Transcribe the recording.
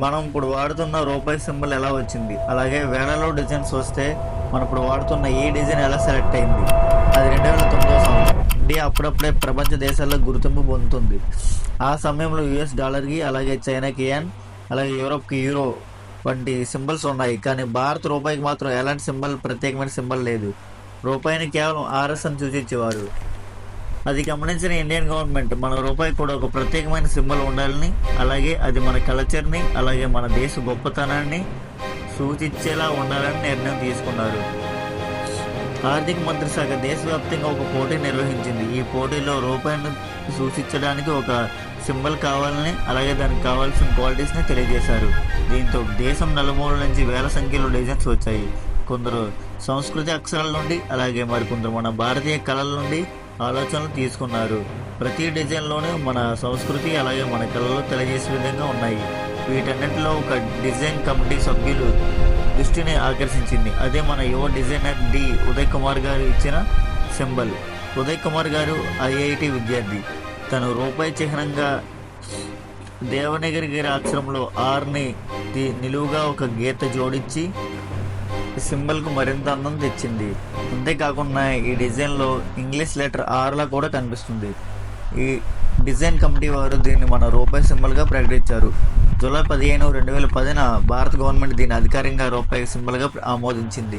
మనం ఇప్పుడు వాడుతున్న రూపాయి సింబల్ ఎలా వచ్చింది, అలాగే వేలలో డిజైన్స్ వస్తే మనం ఇప్పుడు వాడుతున్న ఈ డిజైన్ ఎలా సెలెక్ట్ అయింది. అది 2009 సంవత్సరం. ఇండియా అప్పుడప్పుడే ప్రపంచ దేశాల్లో గుర్తింపు పొందుతుంది. ఆ సమయంలో యుఎస్ డాలర్కి, అలాగే చైనాకి యెన్, అలాగే యూరోప్కి యూరో వంటి సింబల్స్ ఉన్నాయి. కానీ భారత రూపాయికి మాత్రం ఎలాంటి ప్రత్యేకమైన సింబల్ లేదు. రూపాయిని కేవలం ఆర్ఎస్ అని సూచించేవారు. అది గమనించిన ఇండియన్ గవర్నమెంట్ మన రూపాయి కూడా ఒక ప్రత్యేకమైన సింబల్ ఉండాలని, అలాగే అది మన కల్చర్ని, అలాగే మన దేశ గొప్పతనాన్ని సూచించేలా ఉండాలని నిర్ణయం తీసుకున్నారు. ఆర్థిక మంత్రి శాఖ దేశవ్యాప్తంగా ఒక పోటీ నిర్వహించింది. ఈ పోటీలో రూపాయిని సూచించడానికి ఒక సింబల్ కావాలని, అలాగే దానికి కావాల్సిన క్వాలిటీస్ని తెలియజేశారు. దీంతో దేశం నలుమూల నుంచి వేల సంఖ్యలో డిజైన్స్ వచ్చాయి. కొందరు సంస్కృతి అక్షరాల నుండి, అలాగే మరికొందరు మన భారతీయ కళల నుండి ఆలోచనలు తీసుకున్నారు. ప్రతి డిజైన్లోనూ మన సంస్కృతి, అలాగే మన కళలు తెలియజేసే విధంగా ఉన్నాయి. వీటన్నిటిలో ఒక డిజైన్ కమిటీ సభ్యులు దృష్టిని ఆకర్షించింది. అదే మన యువ డిజైనర్ ఉదయ్ కుమార్ గారు ఇచ్చిన సింబల్. ఉదయ్ కుమార్ గారు ఐఐటి విద్యార్థి. తను రూపాయి చిహ్నంగా దేవనగిరి గారి అక్షరంలో ఆర్ని నిలువుగా ఒక గీత జోడించి సింబల్కు మరింత అందం తెచ్చింది. అంతేకాకుండా ఈ డిజైన్లో ఇంగ్లీష్ లెటర్ ఆర్లా కూడా కనిపిస్తుంది. ఈ డిజైన్ కమిటీ వారు దీన్ని మన రూపాయి సింబల్గా ప్రకటించారు. జూలై 15, 2010 భారత గవర్నమెంట్ దీన్ని అధికారికంగా రూపాయి సింబల్గా ఆమోదించింది.